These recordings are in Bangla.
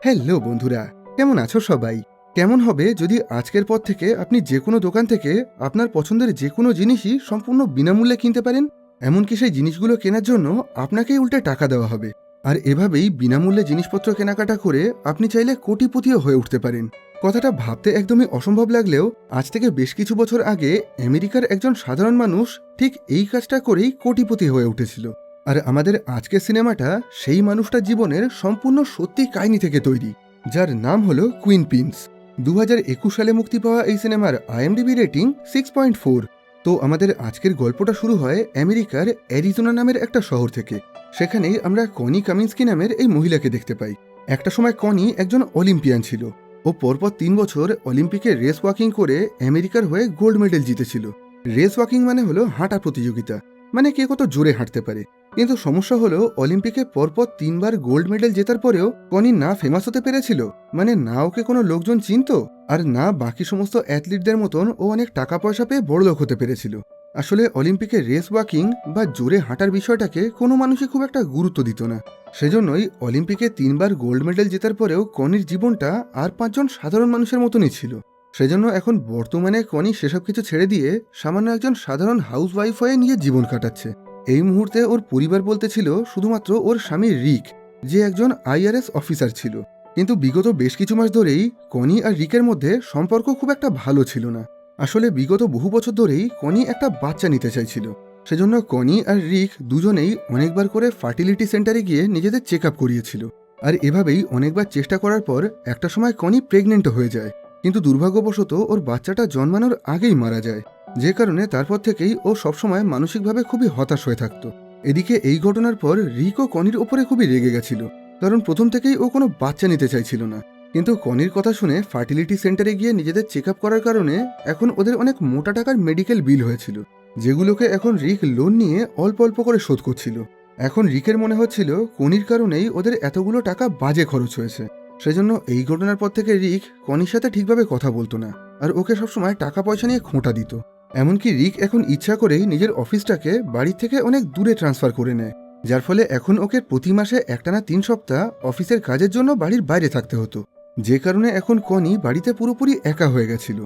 হ্যালো বন্ধুরা, কেমন আছো সবাই? কেমন হবে যদি আজকের পর থেকে আপনি যে কোনো দোকান থেকে আপনার পছন্দের যে কোনো জিনিসই সম্পূর্ণ বিনামূল্যে কিনতে পারেন? এমনকি সেই জিনিসগুলো কেনার জন্য আপনাকেই উল্টে টাকা দেওয়া হবে। আর এভাবেই বিনামূল্যে জিনিসপত্র কেনাকাটা করে আপনি চাইলে কোটিপতিও হয়ে উঠতে পারেন। কথাটা ভাবতে একদমই অসম্ভব লাগলেও আজ থেকে বেশ কিছু বছর আগে আমেরিকার একজন সাধারণ মানুষ ঠিক এই কাজটা করেই কোটিপতি হয়ে উঠেছিল। আর আমাদের আজকের সিনেমাটা সেই মানুষটার জীবনের সম্পূর্ণ সত্যি কাহিনী থেকে তৈরি, যার নাম হলো কুইন প্রিন্স। 2021 সালে মুক্তি পাওয়া এই সিনেমার IMDb রেটিং 6.4। তো আমাদের আজকের গল্পটা শুরু হয় আমেরিকার অ্যারিজোনা নামের একটা শহর থেকে। সেখানেই আমরা কনি কামিন্সকি নামের এই মহিলাকে দেখতে পাই। একটা সময় কনি একজন অলিম্পিয়ান ছিল। ও পরপর 3 বছর অলিম্পিকে রেস ওয়াকিং করে আমেরিকার হয়ে গোল্ড মেডেল জিতেছিল। রেস ওয়াকিং মানে হলো হাঁটা প্রতিযোগিতা, মানে কে কত জোরে হাঁটতে পারে। কিন্তু সমস্যা হলো অলিম্পিকে পরপর 3বার গোল্ড মেডেল জেতার পরেও কনি না ফেমাস হতে পেরেছিল, মানে না ওকে কোনো লোকজন চিনতো, আর না বাকি সমস্ত অ্যাথলিটদের মতন ও অনেক টাকা পয়সা পেয়ে বড়লোক হতে পেরেছিল। আসলে অলিম্পিকে রেস ওয়াকিং বা জোরে হাঁটার বিষয়টাকে কোনো মানুষই খুব একটা গুরুত্ব দিত না। সেজন্যই অলিম্পিকে 3বার গোল্ড মেডেল জেতার পরেও কনির জীবনটা আর 5জন সাধারণ মানুষের মতনই ছিল। সেজন্য এখন বর্তমানে কনি সেসব কিছু ছেড়ে দিয়ে সামান্য একজন সাধারণ হাউসওয়াইফ হয়ে নিজের জীবন কাটাচ্ছে। এই মুহূর্তে ওর পরিবার বলতে ছিল শুধুমাত্র ওর স্বামী রিক, যে একজন IRS অফিসার ছিল। কিন্তু বিগত বেশ কিছু মাস ধরেই কনি আর রিকের মধ্যে সম্পর্ক খুব একটা ভালো ছিল না। আসলে বিগত বহু বছর ধরেই কনি একটা বাচ্চা নিতে চাইছিল। সেজন্য কনি আর রিক দুজনেই অনেকবার করে ফার্টিলিটি সেন্টারে গিয়ে নিজেদের চেক আপ করিয়েছিল। আর এভাবেই অনেকবার চেষ্টা করার পর একটা সময় কনি প্রেগনেন্টও হয়ে যায়। কিন্তু দুর্ভাগ্যবশত ওর বাচ্চাটা জন্মানোর আগেই মারা যায়, যে কারণে তারপর থেকেই ও সবসময় মানসিকভাবে খুবই হতাশ হয়ে থাকতো। এদিকে এই ঘটনার পর রিক ও কনির ওপরে খুবই রেগে গেছিল, কারণ প্রথম থেকেই ও কোনো বাচ্চা নিতে চাইছিল না। কিন্তু কনির কথা শুনে ফার্টিলিটি সেন্টারে গিয়ে নিজেদের চেক আপ করার কারণে এখন ওদের অনেক মোটা টাকার মেডিকেল বিল হয়েছিল, যেগুলোকে এখন রিক লোন নিয়ে অল্প অল্প করে শোধ করছিল। এখন রিকের মনে হচ্ছিল কনির কারণেই ওদের এতগুলো টাকা বাজে খরচ হয়েছে। সেজন্য এই ঘটনার পর থেকে রিক কনির সাথে ঠিকভাবে কথা বলতো না, আর ওকে সবসময় টাকা পয়সা নিয়ে খোঁটা দিত। এমনকি রিক এখন ইচ্ছা করেই নিজের অফিসটাকে বাড়ি থেকে অনেক দূরে ট্রান্সফার করে নেয়, যার ফলে এখন ওকে প্রতি মাসে একটানা 3 সপ্তাহ অফিসের কাজের জন্য বাড়ির বাইরে থাকতে হতো। যে কারণে এখন কনি বাড়িতে পুরোপুরি একা হয়ে গেছিল।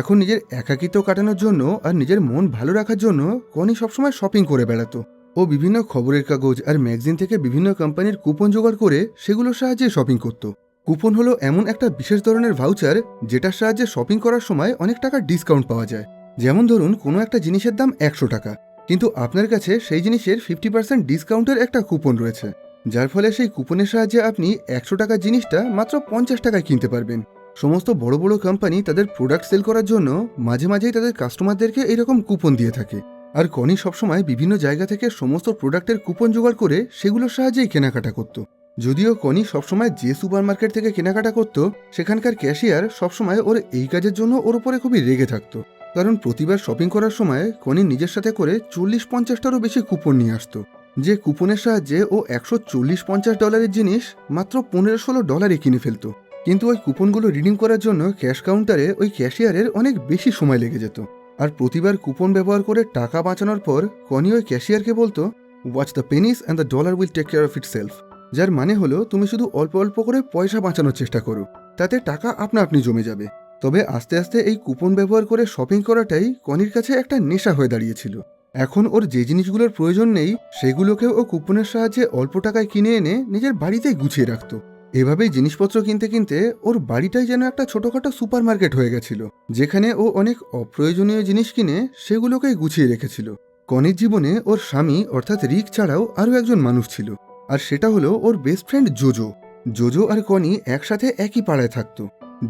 এখন নিজের একাকিত্ব কাটানোর জন্য আর নিজের মন ভালো রাখার জন্য কনি সবসময় শপিং করে বেড়াতো। ও বিভিন্ন খবরের কাগজ আর ম্যাগাজিন থেকে বিভিন্ন কোম্পানির কুপন জোগাড় করে সেগুলোর সাহায্যে শপিং করত। কুপন হলো এমন একটা বিশেষ ধরনের ভাউচার, যেটার সাহায্যে শপিং করার সময় অনেক টাকা ডিসকাউন্ট পাওয়া যায়। যেমন ধরুন কোনো একটা জিনিসের দাম 100 টাকা, কিন্তু আপনার কাছে সেই জিনিসের 50% ডিসকাউন্টের একটা কুপন রয়েছে, যার ফলে সেই কুপনের সাহায্যে আপনি 100 টাকার জিনিসটা মাত্র 50 টাকায় কিনতে পারবেন। সমস্ত বড় বড় কোম্পানি তাদের প্রোডাক্ট সেল করার জন্য মাঝে মাঝেই তাদের কাস্টমারদেরকে এইরকম কুপন দিয়ে থাকে। আর কনি সবসময় বিভিন্ন জায়গা থেকে সমস্ত প্রোডাক্টের কুপন জোগাড় করে সেগুলোর সাহায্যেই কেনাকাটা করত। যদিও কনি সবসময় যে সুপার মার্কেট থেকে কেনাকাটা করত, সেখানকার ক্যাশিয়ার সবসময় ওর এই কাজের জন্য ওর উপরে খুবই রেগে থাকতো, কারণ প্রতিবার শপিং করার সময় কনি নিজের সাথে করে 40-50টারও বেশি কুপন নিয়ে আসতো, যে কুপনের সাহায্যে ও $140-50 জিনিস মাত্র $15-16 কিনে ফেলতো। কিন্তু ওই কুপনগুলো রিডিম করার জন্য ক্যাশ কাউন্টারে ওই ক্যাশিয়ারের অনেক বেশি সময় লেগে যেত। আর প্রতিবার কুপন ব্যবহার করে টাকা বাঁচানোর পর কনি ওই ক্যাশিয়ারকে বলতো, watch the pennies and the dollar will take care of itself, যার মানে হলো তুমি শুধু অল্প অল্প করে পয়সা বাঁচানোর চেষ্টা করো, তাতে টাকা আপনা আপনি জমে যাবে। তবে আস্তে আস্তে এই কুপন ব্যবহার করে শপিং করাটাই কনির কাছে একটা নেশা হয়ে দাঁড়িয়েছিল। এখন ওর যে জিনিসগুলোর প্রয়োজন নেই সেগুলোকেও ও কুপনের সাহায্যে অল্প টাকায় কিনে এনে নিজের বাড়িতেই গুছিয়ে রাখতো। এভাবেই জিনিসপত্র কিনতে কিনতে ওর বাড়িটাই যেন একটা ছোটখাটো সুপার মার্কেট হয়ে গেছিল, যেখানে ও অনেক অপ্রয়োজনীয় জিনিস কিনে সেগুলোকেই গুছিয়ে রেখেছিল। কনির জীবনে ওর স্বামী অর্থাৎ রিক ছাড়াও আরও একজন মানুষ ছিল, আর সেটা হলো ওর বেস্ট ফ্রেন্ড জোজো। জোজো আর কনি একসাথে একই পাড়ায় থাকতো।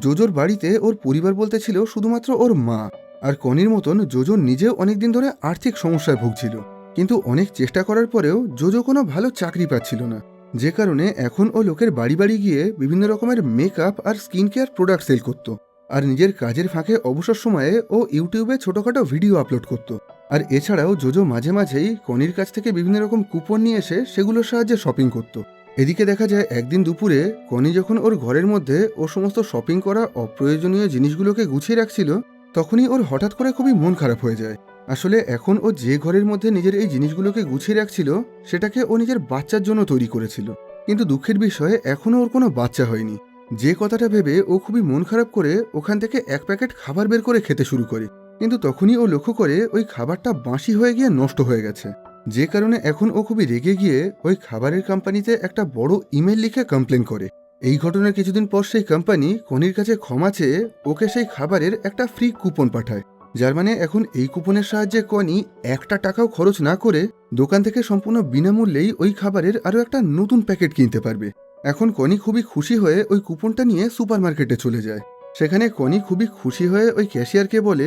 জোজোর বাড়িতে ওর পরিবার বলতে ছিল শুধুমাত্র ওর মা, আর কনির মতন জোজো নিজেও অনেকদিন ধরে আর্থিক সমস্যায় ভুগছিল। কিন্তু অনেক চেষ্টা করার পরেও জোজো কোনো ভালো চাকরি পাচ্ছিল না, যে কারণে এখন ও লোকের বাড়ি বাড়ি গিয়ে বিভিন্ন রকমের মেকআপ আর স্কিন কেয়ার প্রোডাক্ট সেল করত। আর নিজের কাজের ফাঁকে অবসর সময়ে ও ইউটিউবে ছোটখাটো ভিডিও আপলোড করত। আর এছাড়াও জোজো মাঝে মাঝেই কনির কাছ থেকে বিভিন্ন রকম কুপন নিয়ে এসে সেগুলোর সাহায্যে শপিং করত। এদিকে দেখা যায় একদিন দুপুরে কনি যখন ওর ঘরের মধ্যে ও সমস্ত শপিং করা অপ্রয়োজনীয় জিনিসগুলোকে গুছিয়ে রাখছিল, তখনই ওর হঠাৎ করে খুবই মন খারাপ হয়ে যায়। আসলে এখন ও যে ঘরের মধ্যে নিজের এই জিনিসগুলোকে গুছিয়ে রাখছিল সেটাকে ও নিজের বাচ্চার জন্য তৈরি করেছিল, কিন্তু দুঃখের বিষয়ে এখনও ওর কোনো বাচ্চা হয়নি। যে কথাটা ভেবে ও খুবই মন খারাপ করে ওখান থেকে এক প্যাকেট খাবার বের করে খেতে শুরু করে। কিন্তু তখনই ও লক্ষ্য করে ওই খাবারটা বাসি হয়ে গিয়ে নষ্ট হয়ে গেছে। যে কারণে এখন ও খুবই রেগে গিয়ে ওই খাবারের কোম্পানিতে একটা বড় ইমেল লিখে কমপ্লেন করে। এই ঘটনার কিছুদিন পর সেই কোম্পানি কনির কাছে ক্ষমা চেয়ে ওকে সেই খাবারের একটা ফ্রি কুপন পাঠায়, যার মানে এখন এই কুপনের সাহায্যে কনি একটা টাকাও খরচ না করে দোকান থেকে সম্পূর্ণ বিনামূল্যেই ওই খাবারের আরও একটা নতুন প্যাকেট কিনতে পারবে। এখন কনি খুবই খুশি হয়ে ওই কুপনটা নিয়ে সুপারমার্কেটে চলে যায়। সেখানে কনি খুবই খুশি হয়ে ওই ক্যাশিয়ারকে বলে,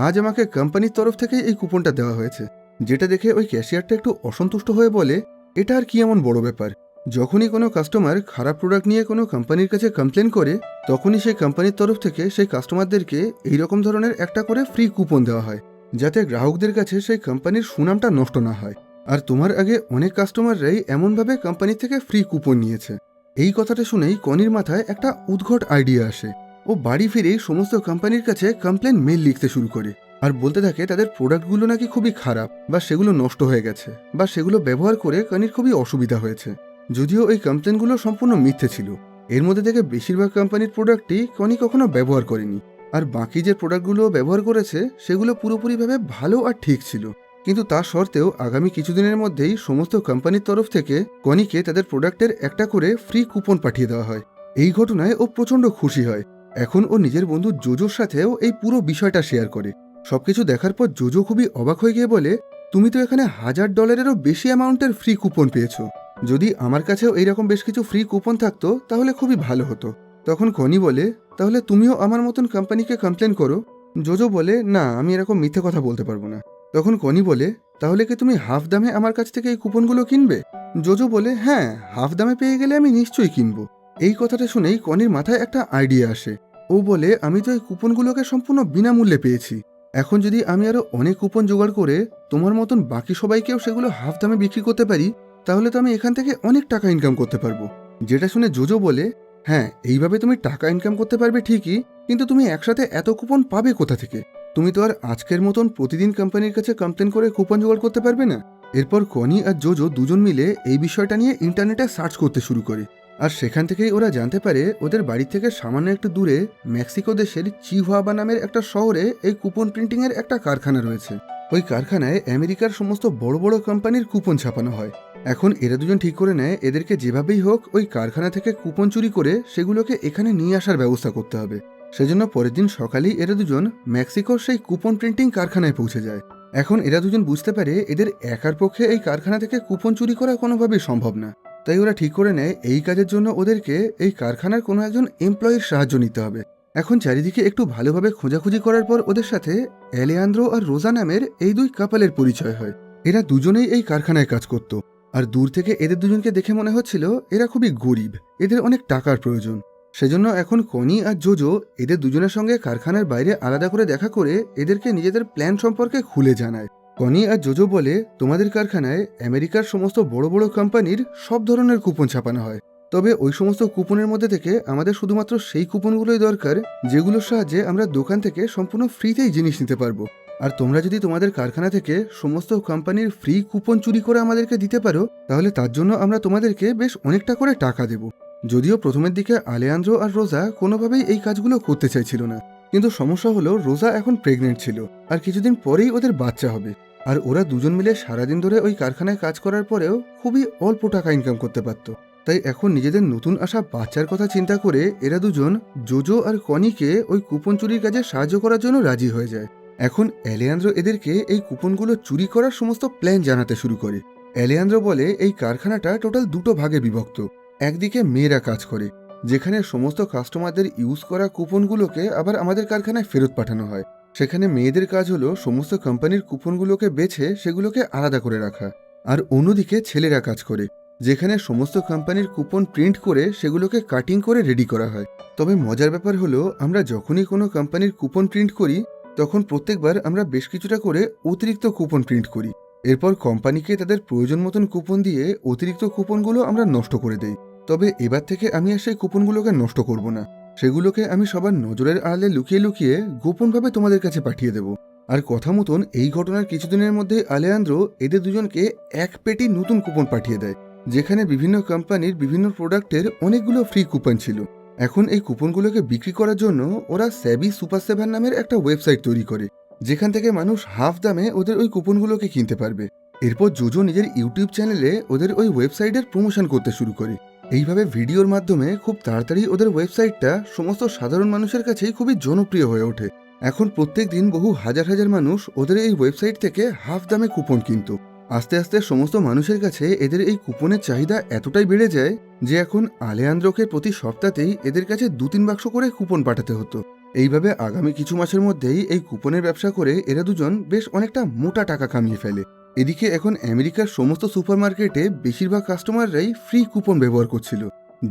আজ আমাকে কোম্পানির তরফ থেকে এই কুপনটা দেওয়া হয়েছে। যেটা দেখে ওই ক্যাশিয়ারটা একটু অসন্তুষ্ট হয়ে বলে, এটা আর কি এমন বড় ব্যাপার? যখনই কোনো কাস্টমার খারাপ প্রোডাক্ট নিয়ে কোনো কোম্পানির কাছে কমপ্লেন করে, তখনই সেই কোম্পানির তরফ থেকে সেই কাস্টমারদেরকে এইরকম ধরনের একটা করে ফ্রি কুপন দেওয়া হয়, যাতে গ্রাহকদের কাছে সেই কোম্পানির সুনামটা নষ্ট না হয়। আর তোমার আগে অনেক কাস্টমাররাই এমনভাবে কোম্পানি থেকে ফ্রি কুপন নিয়েছে। এই কথাটা শুনেই কনির মাথায় একটা উদ্ভট আইডিয়া আসে। ও বাড়ি ফিরেই সমস্ত কোম্পানির কাছে কমপ্লেন মেল লিখতে শুরু করে আর বলতে থাকে তাদের প্রোডাক্টগুলো নাকি খুবই খারাপ, বা সেগুলো নষ্ট হয়ে গেছে, বা সেগুলো ব্যবহার করে কনির খুবই অসুবিধা হয়েছে। যদিও ওই কমপ্লেনগুলো সম্পূর্ণ মিথ্যে ছিল। এর মধ্যে থেকে বেশিরভাগ কোম্পানির প্রোডাক্টই কনি কখনো ব্যবহার করেনি, আর বাকি যে প্রোডাক্টগুলো ব্যবহার করেছে সেগুলো পুরোপুরিভাবে ভালো আর ঠিক ছিল। কিন্তু তা সত্ত্বেও আগামী কিছুদিনের মধ্যেই সমস্ত কোম্পানির তরফ থেকে কনিকে তাদের প্রোডাক্টের একটা করে ফ্রি কুপন পাঠিয়ে দেওয়া হয়। এই ঘটনায় ও প্রচণ্ড খুশি হয়। এখন ও নিজের বন্ধু জোজোর সাথেও এই পুরো বিষয়টা শেয়ার করে। সবকিছু দেখার পর জোজো খুবই অবাক হয়ে গিয়ে বলে, তুমি তো এখানে $1000-এরও বেশি অ্যামাউন্টের ফ্রি কুপন পেয়েছো। যদি আমার কাছেও এইরকম বেশ কিছু ফ্রি কুপন থাকতো তাহলে খুবই ভালো হতো। তখন কনি বলে, তাহলে তুমিও আমার মতন কোম্পানিকে কমপ্লেন করো। জোজো বলে, না, আমি এরকম মিথ্যে কথা বলতে পারবো না। তখন কনি বলে, তাহলে কি তুমি হাফ দামে আমার কাছ থেকে এই কুপনগুলো কিনবে? জোজো বলে, হ্যাঁ, হাফ দামে পেয়ে গেলে আমি নিশ্চয়ই কিনবো। এই কথাটা শুনেই কনির মাথায় একটা আইডিয়া আসে। ও বলে, আমি তো এই কুপনগুলোকে সম্পূর্ণ বিনামূল্যে পেয়েছি। এখন যদি আমি আরো অনেক কুপন জোগাড় করে তোমার মতন বাকি সবাইকেও সেগুলো হাফ দামে বিক্রি করতে পারি, তাহলে তো আমি এখান থেকে অনেক টাকা ইনকাম করতে পারবো। যেটা শুনে জোজো বলে, হ্যাঁ, এইভাবে তুমি টাকা ইনকাম করতে পারবে ঠিকই, কিন্তু তুমি একসাথে এত কুপন পাবে কোথা থেকে? তুমি তো আর আজকের মতন প্রতিদিন কোম্পানির কাছে কমপ্লেন করে কুপন জোগাড় করতে পারবে না। এরপর কনি আর জোজো দুজন মিলে এই বিষয়টা নিয়ে ইন্টারনেটে সার্চ করতে শুরু করে। আর সেখান থেকেই ওরা জানতে পারে ওদের বাড়ি থেকে সামান্য একটু দূরে মেক্সিকো দেশের চিহুয়াবা নামের একটা শহরে এই কুপন প্রিন্টিংয়ের একটা কারখানা রয়েছে। ওই কারখানায় আমেরিকার সমস্ত বড় বড় কোম্পানির কুপন ছাপানো হয়। এখন এরা দুজন ঠিক করে নেয় এদেরকে যেভাবেই হোক ওই কারখানা থেকে কুপন চুরি করে সেগুলোকে এখানে নিয়ে আসার ব্যবস্থা করতে হবে। সেজন্য পরের দিন সকালেই এরা দুজন মেক্সিকোর সেই কুপন প্রিন্টিং কারখানায় পৌঁছে যায়। এখন এরা দুজন বুঝতে পারে এদের একার পক্ষে এই কারখানা থেকে কুপন চুরি করা কোনোভাবেই সম্ভব না। তাই ওরা ঠিক করে নেয় এই কাজের জন্য ওদেরকে এই কারখানার কোনো একজন এমপ্লয়ির সাহায্য নিতে হবে। এখন চারিদিকে একটু ভালোভাবে খোঁজাখুঁজি করার পর ওদের সাথে অ্যালেয়ান্দ্রো আর রোজা নামের এই দুই কাপলের পরিচয় হয়। এরা দুজনেই এই কারখানায় কাজ করত, আর দূর থেকে এদের দুজনকে দেখে মনে হচ্ছিল এরা খুবই গরিব, এদের অনেক টাকার প্রয়োজন। সেজন্য এখন কনি আর জোজো এদের দুজনের সঙ্গে কারখানার বাইরে আলাদা করে দেখা করে এদেরকে নিজেদের প্ল্যান সম্পর্কে খুলে জানায়। কনি আর জোজো বলে, তোমাদের কারখানায় আমেরিকার সমস্ত বড় বড় কোম্পানির সব ধরনের কুপন ছাপানো হয়, তবে ওই সমস্ত কুপনের মধ্যে থেকে আমাদের শুধুমাত্র সেই কুপনগুলোই দরকার যেগুলোর সাহায্যে আমরা দোকান থেকে সম্পূর্ণ ফ্রিতেই জিনিস নিতে পারবো। আর তোমরা যদি তোমাদের কারখানা থেকে সমস্ত কোম্পানির ফ্রি কুপন চুরি করে আমাদেরকে দিতে পারো, তাহলে তার জন্য আমরা তোমাদেরকে বেশ অনেকটা করে টাকা দেব। যদিও প্রথমের দিকে আলেয়ান্দ্রো আর রোজা কোনোভাবেই এই কাজগুলো করতে চাইছিল না, কিন্তু সমস্যা হলো রোজা এখন প্রেগনেন্ট ছিল, আর কিছুদিন পরেই ওদের বাচ্চা হবে। আর ওরা দুজন মিলে সারাদিন ধরে ওই কারখানায় কাজ করার পরেও খুবই অল্প টাকা ইনকাম করতে পারত। তাই এখন নিজেদের নতুন আসা বাচ্চার কথা চিন্তা করে এরা দুজন জোজো আর কনিকে ওই কুপন চুরির কাজে সাহায্য করার জন্য রাজি হয়ে যায়। এখন অ্যালেয়ান্দ্রো এদেরকে এই কুপনগুলো চুরি করার সমস্ত প্ল্যান জানাতে শুরু করে। অ্যালেয়ান্দ্রো বলে এই কারখানাটা টোটাল দুটো ভাগে বিভক্ত। একদিকে মেয়েরা কাজ করে, যেখানে সমস্ত কাস্টমারদের ইউজ করা কুপনগুলোকে আবার আমাদের কারখানায় ফেরত পাঠানো হয়। সেখানে মেয়েদের কাজ হলো সমস্ত কোম্পানির কুপনগুলোকে বেছে সেগুলোকে আলাদা করে রাখা। আর অন্যদিকে ছেলেরা কাজ করে, যেখানে সমস্ত কোম্পানির কুপন প্রিন্ট করে সেগুলোকে কাটিং করে রেডি করা হয়। তবে মজার ব্যাপার হলো আমরা যখনই কোনো কোম্পানির কুপন প্রিন্ট করি তখন প্রত্যেকবার আমরা বেশ কিছুটা করে অতিরিক্ত কুপন প্রিন্ট করি। এরপর কোম্পানিকে তাদের প্রয়োজন মতন কুপন দিয়ে অতিরিক্ত কুপনগুলো আমরা নষ্ট করে দেই। তবে এবার থেকে আমি আর সেই কুপনগুলোকে নষ্ট করব না, সেগুলোকে আমি সবার নজরের আড়ালে লুকিয়ে লুকিয়ে গোপনভাবে তোমাদের কাছে পাঠিয়ে দেব। আর কথা মতন এই ঘটনার কিছুদিনের মধ্যে আলেয়ান্দ্রো এদের দুজনকে এক পেটি নতুন কুপন পাঠিয়ে দেয়, যেখানে বিভিন্ন কোম্পানির বিভিন্ন প্রোডাক্টের অনেকগুলো ফ্রি কুপন ছিল। এখন এই কুপনগুলোকে বিক্রি করার জন্য ওরা স্যাবি সুপার সেভার নামের একটা ওয়েবসাইট তৈরি করে, যেখান থেকে মানুষ হাফ দামে ওদের ওই কুপনগুলোকে কিনতে পারবে। এরপর জোজো নিজের ইউটিউব চ্যানেলে ওদের ওই ওয়েবসাইটের প্রমোশন করতে শুরু করে। এইভাবে ভিডিওর মাধ্যমে খুব তাড়াতাড়ি ওদের ওয়েবসাইটটা সমস্ত সাধারণ মানুষের কাছেই খুবই জনপ্রিয় হয়ে ওঠে। এখন প্রত্যেক দিন বহু হাজার হাজার মানুষ ওদের এই ওয়েবসাইট থেকে হাফ দামে কুপন কিনত। আস্তে আস্তে সমস্ত মানুষের কাছে এদের এই কুপনের চাহিদা এতটাই বেড়ে যায় যে এখন আলেয়ান্দ্রকে প্রতি সপ্তাহতেই এদের কাছে 2-3 বাক্স করে কুপন পাঠাতে হতো। এইভাবে আগামী কিছু মাসের মধ্যেই এই কুপনের ব্যবসা করে এরা দুজন বেশ অনেকটা মোটা টাকা কামিয়ে ফেলে। এদিকে এখন আমেরিকার সমস্ত সুপারমার্কেটে বেশিরভাগ কাস্টমাররাই ফ্রি কুপন ব্যবহার করছিল,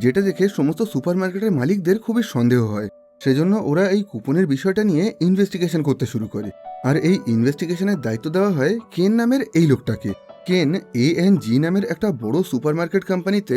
যেটা দেখে সমস্ত সুপারমার্কেটের মালিকদের খুবই সন্দেহ হয়। সেজন্য ওরা এই কুপনের বিষয়টা নিয়ে ইনভেস্টিগেশন করতে শুরু করে। আর এই ইনভেস্টিগেশনের দায়িত্ব দেওয়া হয় কেন নামের এই লোকটাকে। কেন ANG নামের একটা বড় সুপারমার্কেট কোম্পানিতে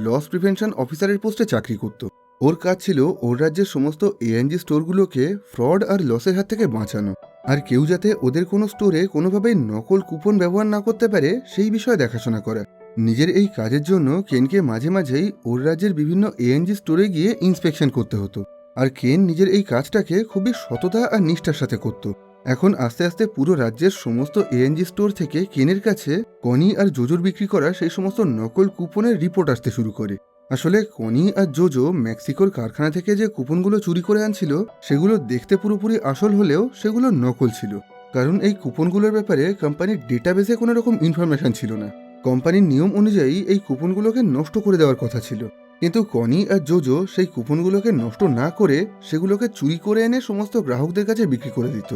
লস প্রিভেনশন অফিসারের পোস্টে চাকরি করত। ওর কাজ ছিল ওর রাজ্যের সমস্ত ANG স্টোরগুলোকে ফ্রড আর লসের হাত থেকে বাঁচানো, আর কেউ যাতে ওদের কোনো স্টোরে কোনোভাবেই নকল কুপন ব্যবহার না করতে পারে সেই বিষয়ে দেখাশোনা করা। নিজের এই কাজের জন্য কেনকে মাঝে মাঝেই ওর রাজ্যের বিভিন্ন ANG স্টোরে গিয়ে ইন্সপেকশন করতে হতো। আর কেন নিজের এই কাজটাকে খুবই সততা আর নিষ্ঠার সাথে করত। এখন আস্তে আস্তে পুরো রাজ্যের সমস্ত ANG স্টোর থেকে কেনের কাছে কনি আর জোজোর বিক্রি করা সেই সমস্ত নকল কুপনের রিপোর্ট আসতে শুরু করে। আসলে কনি আর জোজো মেক্সিকোর কারখানা থেকে যে কুপনগুলো চুরি করে আনছিল সেগুলো দেখতে পুরোপুরি আসল হলেও সেগুলো নকল ছিল, কারণ এই কুপনগুলোর ব্যাপারে কোম্পানির ডেটাবেসে কোনো রকম ইনফরমেশন ছিল না। কোম্পানির নিয়ম অনুযায়ী এই কুপনগুলোকে নষ্ট করে দেওয়ার কথা ছিল, কিন্তু কনি আর জোজো সেই কুপনগুলোকে নষ্ট না করে সেগুলোকে চুরি করে এনে সমস্ত গ্রাহকদের কাছে বিক্রি করে দিত।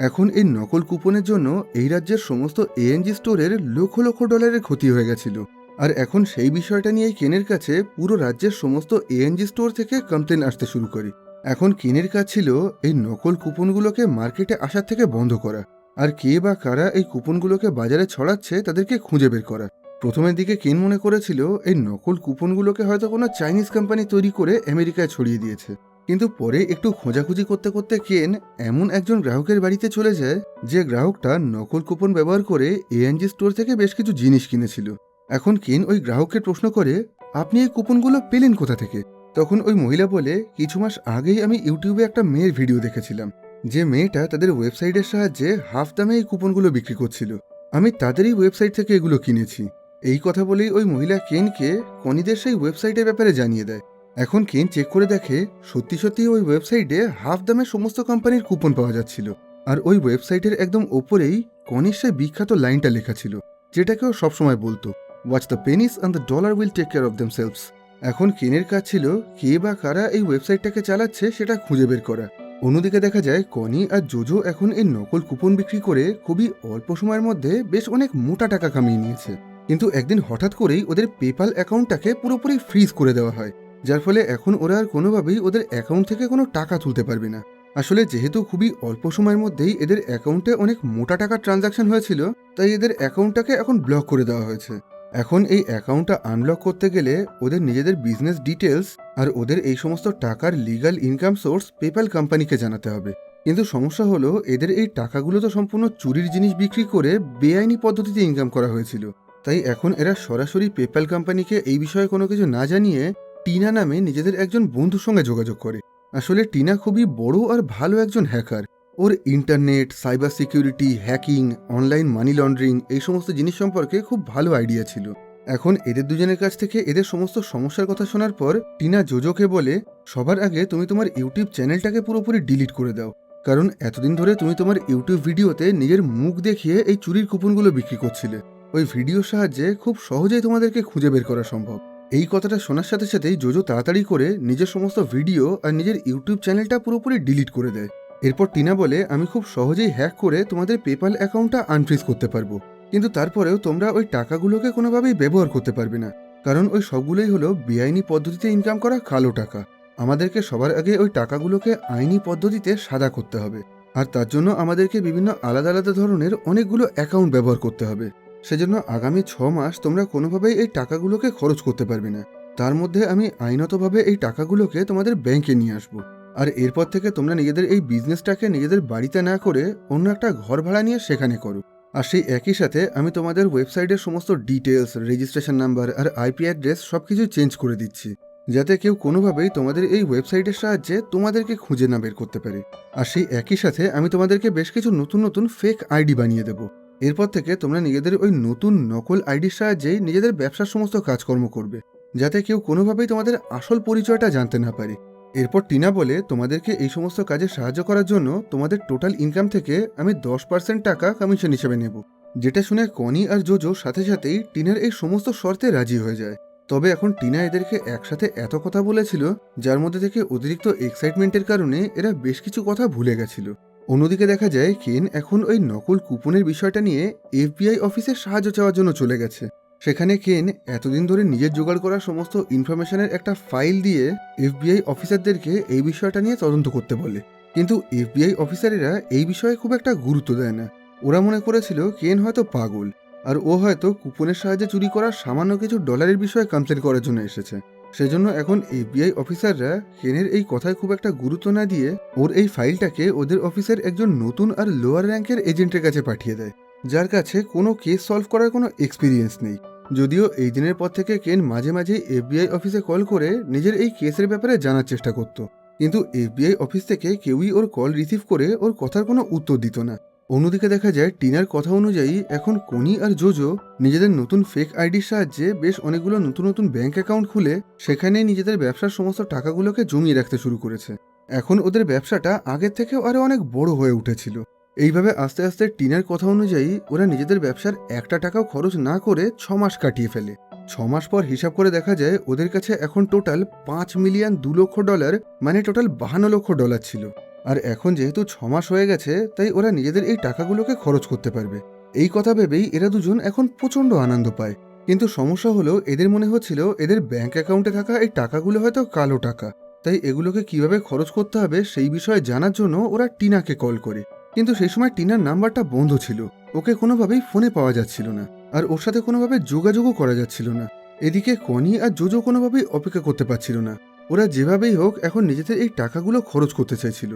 এখন এই নকল কুপনের জন্য এই রাজ্যের সমস্ত ANG স্টোরের লক্ষ লক্ষ ডলারের ক্ষতি হয়ে গেছিল। আর এখন সেই বিষয়টা নিয়েই কেনের কাছে পুরো রাজ্যের সমস্ত ANG স্টোর থেকে কমপ্লেন আসতে শুরু করে। এখন কেনের কাজ ছিল এই নকল কুপনগুলোকে মার্কেটে আসার থেকে বন্ধ করা, আর কে বা কারা এই কুপনগুলোকে বাজারে ছড়াচ্ছে তাদেরকে খুঁজে বের করা। প্রথমের দিকে কেন মনে করেছিল এই নকল কুপনগুলোকে হয়তো কোনো চাইনিজ কোম্পানি তৈরি করে আমেরিকায় ছড়িয়ে দিয়েছে, কিন্তু পরে একটু খোঁজাখুঁজি করতে করতে কেন এমন একজন গ্রাহকের বাড়িতে চলে যায় যে গ্রাহকটা নকল কুপন ব্যবহার করে ANG স্টোর থেকে বেশ কিছু জিনিস কিনেছিল। এখন কেন ওই গ্রাহককে প্রশ্ন করে, আপনি এই কুপনগুলো পেলেন কোথা থেকে? তখন ওই মহিলা বলে, কিছু মাস আগেই আমি ইউটিউবে একটা মেয়ের ভিডিও দেখেছিলাম, যে মেয়েটা তাদের ওয়েবসাইটের সাহায্যে হাফ দামে এই কুপনগুলো বিক্রি করছিল। আমি তাদেরই ওয়েবসাইট থেকে এগুলো কিনেছি। এই কথা বলেই ওই মহিলা কেনকে কনিদের সেই ওয়েবসাইটের ব্যাপারে জানিয়ে দেয়। এখন কেন চেক করে দেখে সত্যি সত্যি ওই ওয়েবসাইটে হাফ দামে সমস্ত কোম্পানির কুপন পাওয়া যাচ্ছিল। আর ওই ওয়েবসাইটের একদম ওপরেই কনির সেই বিখ্যাত লাইনটা লেখা ছিল, যেটাকেও সবসময় বলতো, watch the pennies and the dollar will take care of themselves. এখন কেনের কাজ ছিল কে বা কারা এই ওয়েবসাইটটাকে চালাচ্ছে সেটা খুঁজে বের করা। অন্যদিকে দেখা যায় কনি আর জোজো এখন এই নকল কুপন বিক্রি করে খুবই অল্প সময়ের মধ্যে বেশ অনেক মোটা টাকা কামিয়ে নিয়েছে। কিন্তু একদিন হঠাৎ করেই ওদের পেপাল অ্যাকাউন্টটাকে পুরোপুরি ফ্রিজ করে দেওয়া হয়, যার ফলে এখন ওরা আর কোনোভাবেই ওদের অ্যাকাউন্ট থেকে কোনো টাকা তুলতে পারবে না। আসলে যেহেতু খুবই অল্প সময়ের মধ্যেই এদের অ্যাকাউন্টে অনেক মোটা টাকার ট্রানজাকশন হয়েছিল, তাই এদের অ্যাকাউন্টটাকে এখন ব্লক করে দেওয়া হয়েছে। এখন এই অ্যাকাউন্টটা আনব্লক করতে গেলে ওদের নিজেদের বিজনেস ডিটেলস আর ওদের এই সমস্ত টাকার লিগ্যাল ইনকাম সোর্স পেপ্যাল কোম্পানিকে জানাতে হবে। কিন্তু সমস্যা হলো এদের এই টাকাগুলো তো সম্পূর্ণ চুরির জিনিস বিক্রি করে বেআইনি পদ্ধতিতে ইনকাম করা হয়েছিল। তাই এখন এরা সরাসরি পেপ্যাল কোম্পানিকে এই বিষয়ে কোনো কিছু না জানিয়ে টিনা নামে নিজেদের একজন বন্ধুর সঙ্গে যোগাযোগ করে। আসলে টিনা খুবই বড় আর ভালো একজন হ্যাকার। ওর internet, cyber security, hacking, online money laundering এই সমস্ত জিনিস সম্পর্কে খুব ভালো আইডিয়া ছিল। এখন এদের দুজনের কাছ থেকে এদের সমস্ত সমস্যার কথা শোনার পর টিনা জোজোকে বলে, সবার আগে তুমি তোমার ইউটিউব চ্যানেলটাকে পুরোপুরি ডিলিট করে দাও, কারণ এতদিন ধরে তুমি তোমার ইউটিউব ভিডিওতে নিজের মুখ দেখিয়ে এই চুরির কুপনগুলো বিক্রি করছিলে। ওই ভিডিওর সাহায্যে খুব সহজেই তোমাদেরকে খুঁজে বের করা সম্ভব। এই কথাটা শোনার সাথে সাথেই জোজো তাড়াতাড়ি করে নিজের সমস্ত ভিডিও আর নিজের ইউটিউব চ্যানেলটা পুরোপুরি ডিলিট করে দেয়। এরপর টিনা বলে, আমি খুব সহজেই হ্যাক করে তোমাদের পেপ্যাল অ্যাকাউন্টটা আনফ্রিজ করতে পারবো, কিন্তু তারপরেও তোমরা ওই টাকাগুলোকে কোনোভাবেই ব্যবহার করতে পারবে না, কারণ ওই সবগুলোই হলো বেআইনি পদ্ধতিতে ইনকাম করা কালো টাকা। আমাদেরকে সবার আগে ওই টাকাগুলোকে আইনি পদ্ধতিতে সাদা করতে হবে, আর তার জন্য আমাদেরকে বিভিন্ন আলাদা আলাদা ধরনের অনেকগুলো অ্যাকাউন্ট ব্যবহার করতে হবে। সেজন্য আগামী 6 মাস তোমরা কোনোভাবেই এই টাকাগুলোকে খরচ করতে পারবে না। তার মধ্যে আমি আইনতভাবে এই টাকাগুলোকে তোমাদের ব্যাংকে নিয়ে আসবো, আর এরপর থেকে তোমরা নিজেদের এই বিজনেসটাকে নিজেদের বাড়িতে না করে অন্য একটা ঘর ভাড়া নিয়ে সেখানে করো। আর সেই একই সাথে আমি তোমাদের ওয়েবসাইটের সমস্ত ডিটেলস, রেজিস্ট্রেশন নাম্বার আর IP অ্যাড্রেস সব কিছু চেঞ্জ করে দিচ্ছি। যাতে কেউ কোনোভাবেই তোমাদের এই ওয়েবসাইটের সাহায্যে তোমাদেরকে খুঁজে না বের করতে পারে। আর সেই একই সাথে আমি তোমাদেরকে বেশ কিছু নতুন নতুন ফেক আইডি বানিয়ে দেবো। এরপর থেকে তোমরা নিজেদের ওই নতুন নকল আইডির সাহায্যেই নিজেদের ব্যবসার সমস্ত কাজকর্ম করবে, যাতে কেউ কোনোভাবেই তোমাদের আসল পরিচয়টা জানতে না পারে। এরপর টিনা বলে তোমাদেরকে এই সমস্ত কাজে সাহায্য করার জন্য তোমাদের টোটাল ইনকাম থেকে আমি 10% টাকা কমিশন হিসেবে নেব। যেটা শুনে কনি আর জোজো সাথে সাথেই টিনার এই সমস্ত শর্তে রাজি হয়ে যায়। তবে এখন টিনা এদেরকে একসাথে এত কথা বলেছিল, যার মধ্যে থেকে অতিরিক্ত এক্সাইটমেন্টের কারণে এরা বেশ কিছু কথা ভুলে গেছিল। অন্যদিকে দেখা যায় কেন এখন ওই নকল কুপনের বিষয়টা নিয়ে এফবিআই অফিসে সাহায্য চাওয়ার জন্য চলে গেছে। সেখানে কেন এতদিন ধরে নিজের জোগাড় করা সমস্ত ইনফরমেশনের একটা ফাইল দিয়ে এফবিআই অফিসারদেরকে এই বিষয়টা নিয়ে তদন্ত করতে বলে। কিন্তু এফবিআই অফিসারেরা এই বিষয়ে খুব একটা গুরুত্ব দেয় না। ওরা মনে করেছিল কেন হয়তো পাগল, আর ও হয়তো কুপনের সাহায্যে চুরি করা সামান্য কিছু ডলারের বিষয়ে কমপ্লেন করার জন্য এসেছে। সেজন্য এখন এফবিআই অফিসাররা কেনের এই কথায় খুব একটা গুরুত্ব না দিয়ে ওর এই ফাইলটাকে ওদের অফিসের একজন নতুন আর লোয়ার র্যাঙ্কের এজেন্টের কাছে পাঠিয়ে দেয়, যার কাছে কোনো কেস সলভ করার কোনো এক্সপিরিয়েন্স নেই। যদিও এই দিনের পর থেকে কেন মাঝে মাঝে এফবিআই অফিসে কল করে নিজের এই কেসের ব্যাপারে জানার চেষ্টা করত, কিন্তু এফবিআই অফিস থেকে কেউই ওর কল রিসিভ করে ওর কথার কোনো উত্তর দিত না। অন্যদিকে দেখা যায় টিনার কথা অনুযায়ী এখন কনি আর জোজো নিজেদের নতুন ফেক আইডির সাহায্যে বেশ অনেকগুলো নতুন নতুন ব্যাংক অ্যাকাউন্ট খুলে সেখানে নিজেদের ব্যবসার সমস্ত টাকাগুলোকে জমিয়ে রাখতে শুরু করেছে। এখন ওদের ব্যবসাটা আগের থেকেও আরো অনেক বড় হয়ে উঠেছিল। এইভাবে আস্তে আস্তে টিনার কথা অনুযায়ী ওরা নিজেদের ব্যবসার একটা টাকাও খরচ না করে 6 মাস কাটিয়ে ফেলে। 6 মাস পর হিসাব করে দেখা যায় ওদের কাছে এখন টোটাল $5,200,000 মানে টোটাল $52 লক্ষ ছিল। আর এখন যেহেতু 6 মাস হয়ে গেছে, তাই ওরা নিজেদের এই টাকাগুলোকে খরচ করতে পারবে। এই কথা ভেবেই এরা দুজন এখন প্রচণ্ড আনন্দ পায়। কিন্তু সমস্যা হলো এদের মনে হচ্ছিল এদের ব্যাংক অ্যাকাউন্টে থাকা এই টাকাগুলো হয়তো কালো টাকা, তাই এগুলোকে কিভাবে খরচ করতে হবে সেই বিষয়ে জানার জন্য ওরা টিনাকে কল করে। কিন্তু সেই সময় টিনার নাম্বারটা বন্ধ ছিল, ওকে কোনোভাবেই ফোনে পাওয়া যাচ্ছিল না, আর ওর সাথে কোনোভাবে যোগাযোগও করা যাচ্ছিল না। এদিকে কনি আর জোজো কোনোভাবেই অপেক্ষা করতে পারছিল না। ওরা যেভাবেই হোক এখন নিজেদের এই টাকাগুলো খরচ করতে চাইছিল।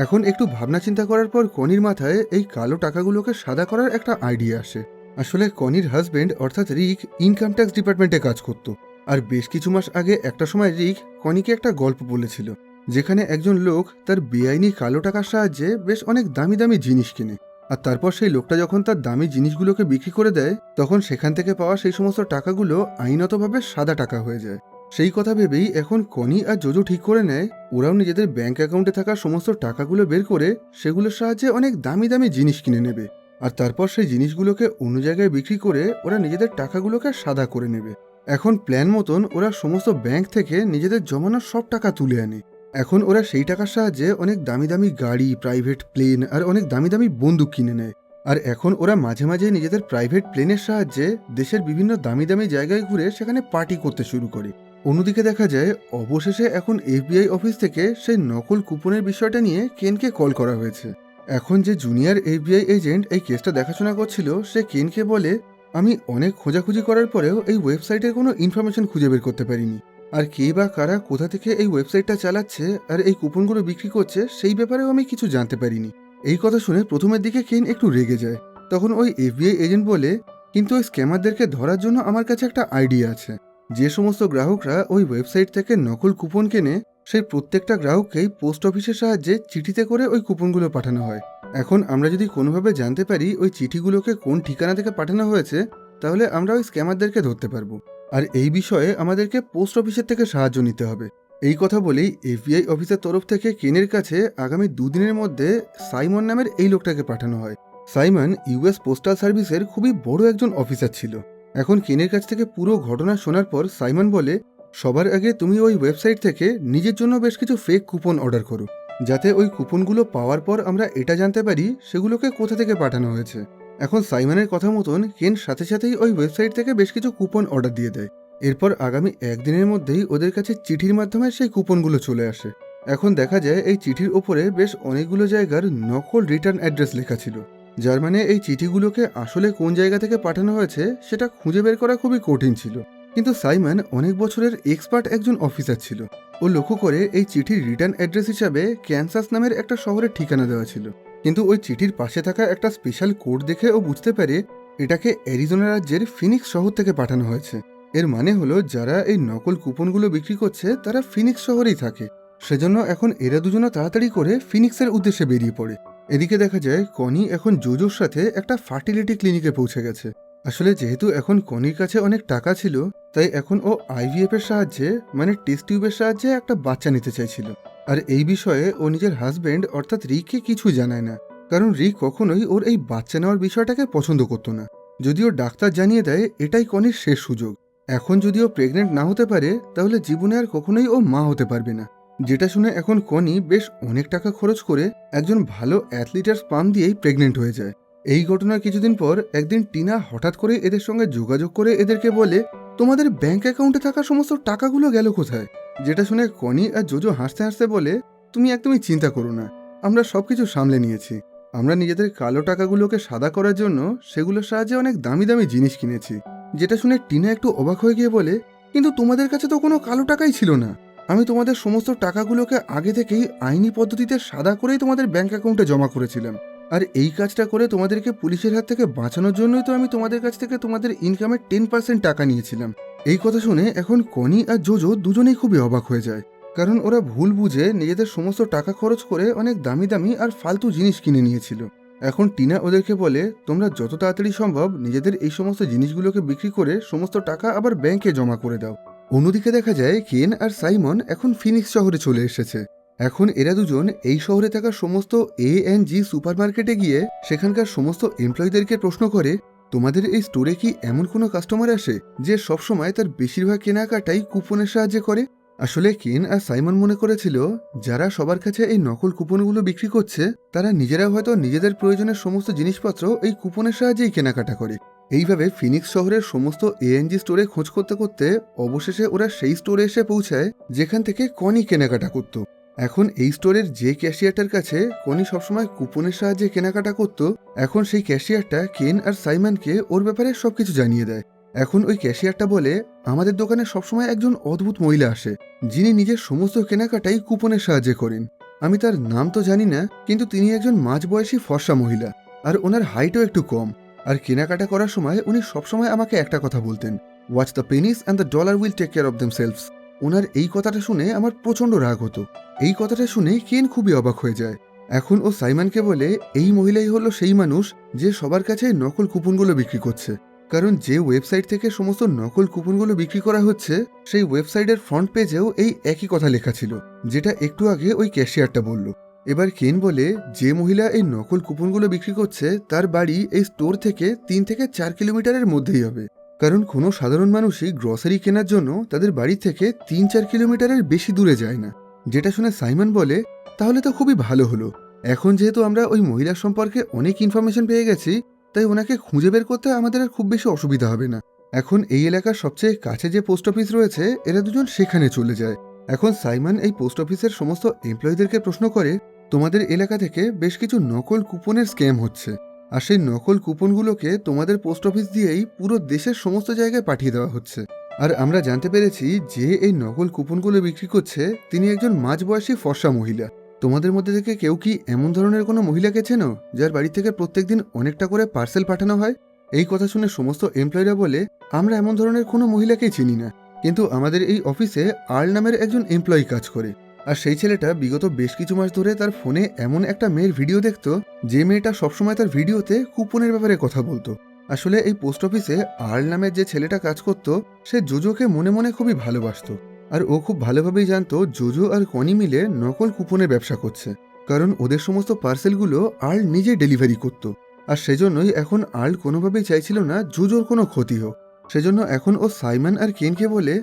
এখন একটু ভাবনা চিন্তা করার পর কনির মাথায় এই কালো টাকাগুলোকে সাদা করার একটা আইডিয়া আসে। আসলে কনির হাজবেন্ড অর্থাৎ রিক ইনকাম ট্যাক্স ডিপার্টমেন্টে কাজ করত, আর বেশ কিছু মাস আগে একটা সময় রিক কনিকে একটা গল্প বলেছিল, যেখানে একজন লোক তার বেআইনি কালো টাকার সাহায্যে বেশ অনেক দামি দামি জিনিস কিনে, আর তারপর সেই লোকটা যখন তার দামি জিনিসগুলোকে বিক্রি করে দেয় তখন সেখান থেকে পাওয়া সেই সমস্ত টাকাগুলো আইনতভাবে সাদা টাকা হয়ে যায়। সেই কথা ভেবেই এখন কনি আর জোজো ঠিক করে নেয় ওরাও নিজেদের ব্যাংক অ্যাকাউন্টে থাকা সমস্ত টাকাগুলো বের করে সেগুলোর সাহায্যে অনেক দামি দামি জিনিস কিনে নেবে, আর তারপর সেই জিনিসগুলোকে অন্য জায়গায় বিক্রি করে ওরা নিজেদের টাকাগুলোকে সাদা করে নেবে। এখন প্ল্যান মতন ওরা সমস্ত ব্যাংক থেকে নিজেদের জমানো সব টাকা তুলে আনে। এখন ওরা সেই টাকার সাহায্যে অনেক দামি দামি গাড়ি, প্রাইভেট প্লেন আর অনেক দামি দামি বন্দুক কিনে নেয়। আর এখন ওরা মাঝে মাঝে নিজেদের প্রাইভেট প্লেনের সাহায্যে দেশের বিভিন্ন দামি দামি জায়গায় ঘুরে সেখানে পার্টি করতে শুরু করে। অন্যদিকে দেখা যায় অবশেষে এখন এফবিআই অফিস থেকে সেই নকল কুপনের বিষয়টা নিয়ে কেনকে কল করা হয়েছে। এখন যে জুনিয়র এফবিআই এজেন্ট এই কেসটা দেখাশোনা করছিল সে কেনকে বলে, আমি অনেক খোঁজাখুঁজি করার পরেও এই ওয়েবসাইটের কোনো ইনফরমেশন খুঁজে বের করতে পারিনি, আর কে বা কারা কোথা থেকে এই ওয়েবসাইটটা চালাচ্ছে আর এই কুপনগুলো বিক্রি করছে সেই ব্যাপারেও আমি কিছু জানতে পারিনি। এই কথা শুনে প্রথমের দিকে কেন একটু রেগে যায়। তখন ওই এফবিআই এজেন্ট বলে, কিন্তু ওই স্ক্যামারদেরকে ধরার জন্য আমার কাছে একটা আইডিয়া আছে। যে সমস্ত গ্রাহকরা ওই ওয়েবসাইট থেকে নকল কুপন কেনে সেই প্রত্যেকটা গ্রাহককেই পোস্ট অফিসের সাহায্যে চিঠিতে করে ওই কুপনগুলো পাঠানো হয়। এখন আমরা যদি কোনোভাবে জানতে পারি ওই চিঠিগুলোকে কোন ঠিকানা থেকে পাঠানো হয়েছে, তাহলে আমরা ওই স্ক্যামারদেরকে ধরতে পারবো। আর এই বিষয়ে আমাদেরকে পোস্ট অফিসের থেকে সাহায্য নিতে হবে। এই কথা বলেই এফবিআই অফিসের তরফ থেকে কেনের কাছে আগামী 2 দিনের মধ্যে সাইমন নামের এই লোকটাকে পাঠানো হয়। সাইমন ইউএস পোস্টাল সার্ভিসের খুবই বড় একজন অফিসার ছিল। এখন কেনের কাছ থেকে পুরো ঘটনা শোনার পর সাইমন বলে, সবার আগে তুমি ওই ওয়েবসাইট থেকে নিজের জন্য বেশ কিছু ফেক কুপন অর্ডার করো, যাতে ওই কুপনগুলো পাওয়ার পর আমরা এটা জানতে পারি সেগুলোকে কোথা থেকে পাঠানো হয়েছে। এখন সাইমনের কথা মতন কেন সাথে সাথেই ওই ওয়েবসাইট থেকে বেশ কিছু কুপন অর্ডার দিয়ে দেয়। এরপর আগামী 1 দিনের মধ্যেই ওদের কাছে চিঠির মাধ্যমে সেই কুপনগুলো চলে আসে। এখন দেখা যায় এই চিঠির ওপরে বেশ অনেকগুলো জায়গার নকল রিটার্ন অ্যাড্রেস লেখা ছিল, যার মানে এই চিঠিগুলোকে আসলে কোন জায়গা থেকে পাঠানো হয়েছে সেটা খুঁজে বের করা খুবই কঠিন ছিল। কিন্তু সাইমন অনেক বছরের এক্সপার্ট একজন অফিসার ছিল। ও লক্ষ্য করে এই চিঠির রিটার্ন অ্যাড্রেস হিসাবে ক্যানসাস নামের একটা শহরের ঠিকানা দেওয়া ছিল, কিন্তু ওই চিঠির পাশে থাকা একটা স্পেশাল কোড দেখে ও বুঝতে পারে এটাকে অ্যারিজোনা রাজ্যের ফিনিক্স শহর থেকে পাঠানো হয়েছে। এর মানে হলো যারা এই নকল কুপনগুলো বিক্রি করছে তারা ফিনিক্স শহরেই থাকে। সেজন্য এখন এরা দুজনও তাড়াতাড়ি করে ফিনিক্সের উদ্দেশ্যে বেরিয়ে পড়ে। এদিকে দেখা যায় কনি এখন জোজোর সাথে একটা ফার্টিলিটি ক্লিনিকে পৌঁছে গেছে। আসলে যেহেতু এখন কনির কাছে অনেক টাকা ছিল, তাই এখন ও আইভিএফ এর সাহায্যে মানে টেস্ট টিউবের সাহায্যে একটা বাচ্চা নিতে চাইছিল। আর এই বিষয়ে ও নিজের হাজবেন্ড অর্থাৎ রিককে কিছু জানায় না, কারণ রিক কখনোই ওর এই বাচ্চা নেওয়ার বিষয়টাকে পছন্দ করতো না। যদিও ডাক্তার জানিয়ে দেয় এটাই কনির শেষ সুযোগ। এখন যদি ও প্রেগনেন্ট না হতে পারে তাহলে জীবনে আর কখনোই ও মা হতে পারবে না। যেটা শুনে এখন কনি বেশ অনেক টাকা খরচ করে একজন ভালো অ্যাথলিটের স্পাম দিয়েই প্রেগনেন্ট হয়ে যায়। এই ঘটনার কিছুদিন পর একদিন টিনা হঠাৎ করে এদের সঙ্গে যোগাযোগ করে এদেরকে বলে, তোমাদের ব্যাংক অ্যাকাউন্টে থাকা সমস্ত টাকাগুলো গেল কোথায়? যেটা শুনে কনি আর জোজো হাসতে হাসতে বলে, তুমি একদমই চিন্তা করো না, আমরা সবকিছু সামলে নিয়েছি। আমরা নিজেদের কালো টাকাগুলোকে সাদা করার জন্য সেগুলোর সাহায্যে অনেক দামি দামি জিনিস কিনেছি। যেটা শুনে টিনা একটু অবাক হয়ে গিয়ে বলে, কিন্তু তোমাদের কাছে তো কোনো কালো টাকাই ছিল না। আমি তোমাদের সমস্ত টাকাগুলোকে আগে থেকেই আইনি পদ্ধতিতে সাদা করেই তোমাদের ব্যাংক অ্যাকাউন্টে জমা করেছিলাম। আর এই কাজটা করে তোমাদেরকে পুলিশের হাত থেকে বাঁচানোর জন্যই তো আমি তোমাদের কাছ থেকে তোমাদের ইনকামের 10% টাকা নিয়েছিলাম। এই কথা শুনে এখন কনি আর জোজো দুজনেই খুবই অবাক হয়ে যায়, কারণ ওরা ভুল বুঝে নিজেদের সমস্ত টাকা খরচ করে অনেক দামি দামি আর ফালতু জিনিস কিনে নিয়েছিল। এখন টিনা ওদেরকে বলে, তোমরা যত তাড়াতাড়ি সম্ভব নিজেদের এই সমস্ত জিনিসগুলোকে বিক্রি করে সমস্ত টাকা আবার ব্যাংকে জমা করে দাও। অন্যদিকে দেখা যায় কেন আর সাইমন এখন ফিনিক্স শহরে চলে এসেছে। এখন এরা দুজন এই শহরে থাকা সমস্ত A&G সুপারমার্কেটে গিয়ে সেখানকার সমস্ত এমপ্লয়ীদেরকে প্রশ্ন করে, তোমাদের এই স্টোরে কি এমন কোনো কাস্টমার আসে যে সবসময় তার বেশিরভাগ কেনাকাটাই কুপনের সাহায্যে করে? আসলে কেন আর সাইমন মনে করেছিল যারা সবার কাছে এই নকল কুপনগুলো বিক্রি করছে তারা নিজেরা হয়তো নিজেদের প্রয়োজনের সমস্ত জিনিসপত্র এই কুপনের সাহায্যেই কেনাকাটা করে। এইভাবে ফিনিক্স শহরের সমস্ত A&G স্টোরে খোঁজ করতে করতে অবশেষে ওরা সেই স্টোরে এসে পৌঁছায় যেখান থেকে কনি কেনাকাটা করত। এখন এই স্টোরের যে ক্যাশিয়ারটার কাছে কনি সবসময় কুপনের সাহায্যে কেনাকাটা করত, এখন সেই ক্যাশিয়ারটা কেন আর সাইমনকে ওর ব্যাপারে সবকিছু জানিয়ে দেয়। এখন ওই ক্যাশিয়ারটা বলে, আমাদের দোকানে সবসময় একজন অদ্ভুত মহিলা আসে যিনি নিজের সমস্ত কেনাকাটাই কুপনের সাহায্যে করেন। আমি তার নাম তো জানি না, কিন্তু তিনি একজন মাঝবয়সী ফর্সা মহিলা, আর ওনার হাইটও একটু কম। আর কেনাকাটা করার সময় উনি সবসময় আমাকে একটা কথা বলতেন, watch the pennies and the dollar will take care of themselves. ওনার এই কথাটা শুনে আমার প্রচণ্ড রাগ হতো। এই কথাটা শুনে কেন খুবই অবাক হয়ে যায়। এখন ও সাইমনকে বলে, এই মহিলাই হলো সেই মানুষ যে সবার কাছে নকল কুপনগুলো বিক্রি করছে। কারণ যে ওয়েবসাইট থেকে সমস্ত নকল কুপনগুলো বিক্রি করা হচ্ছে সেই ওয়েবসাইটের ফ্রন্ট পেজেও এই একই কথা লেখা ছিল, যেটা একটু আগে ওই ক্যাশিয়ারটা বলল। এবার কেন বলে, যে মহিলা এই নকল কুপনগুলো বিক্রি করছে তার বাড়ি এই স্টোর থেকে 3 থেকে 4 কিলোমিটারের মধ্যেই হবে। কারণ কোনো সাধারণ মানুষই গ্রসারি কেনার জন্য তাদের বাড়ি থেকে 3-4 কিলোমিটারের বেশি দূরে যায় না। যেটা শুনে সাইমন বলে, তাহলে তো খুবই ভালো হলো। এখন যেহেতু আমরা ওই মহিলার সম্পর্কে অনেক ইনফরমেশন পেয়ে গেছি, তাই ওনাকে খুঁজে বের করতে আমাদের আর খুব বেশি অসুবিধা হবে না। এখন এই এলাকার সবচেয়ে কাছে যে পোস্ট অফিস রয়েছে এরা দুজন সেখানে চলে যায়। এখন সাইমন এই পোস্ট অফিসের সমস্ত এমপ্লয়ীদেরকে প্রশ্ন করে, তোমাদের এলাকা থেকে বেশ কিছু নকল কুপনের স্ক্যাম হচ্ছে, আর সেই নকল কুপনগুলোকে তোমাদের পোস্ট অফিস দিয়েই পুরো দেশের সমস্ত জায়গায় পাঠিয়ে দেওয়া হচ্ছে। আর আমরা জানতে পেরেছি যে এই নকল কুপনগুলো বিক্রি করছে তিনি একজন মাঝবয়সী ফর্সা মহিলা। তোমাদের মধ্যে থেকে কেউ কি এমন ধরনের কোনো মহিলাকে চেনো যার বাড়ি থেকে প্রত্যেকদিন অনেকটা করে পার্সেল পাঠানো হয়? এই কথা শুনে সমস্ত এমপ্লয়িরা বলে, আমরা এমন ধরনের কোনো মহিলাকেই চিনি না, কিন্তু আমাদের এই অফিসে আর্ল নামের একজন এমপ্লয়ি কাজ করে। আর সেই ছেলেটা বিগত বেশ কিছু মাস ধরে তার ফোনে এমন একটা মেয়ের ভিডিও দেখতো যে মেয়েটা সবসময় তার ভিডিওতে কুপনের ব্যাপারে কথা বলতো। আসলে এই পোস্ট অফিসে আর্ল নামের যে ছেলেটা কাজ করত সে জোজোকে মনে মনে খুবই ভালোবাসতো। আর ও খুব ভালোভাবেই জানতো জোজো আর কনি মিলে নকল কুপনের ব্যবসা করছে, কারণ ওদের সমস্ত পার্সেলগুলো আর্ল নিজে ডেলিভারি করত। আর সেজন্যই এখন আর্ল কোনোভাবেই চাইছিল না জোজোর কোনো ক্ষতি হোক। সেজন্য এখন ও সাইমন আর কেনকে বলে,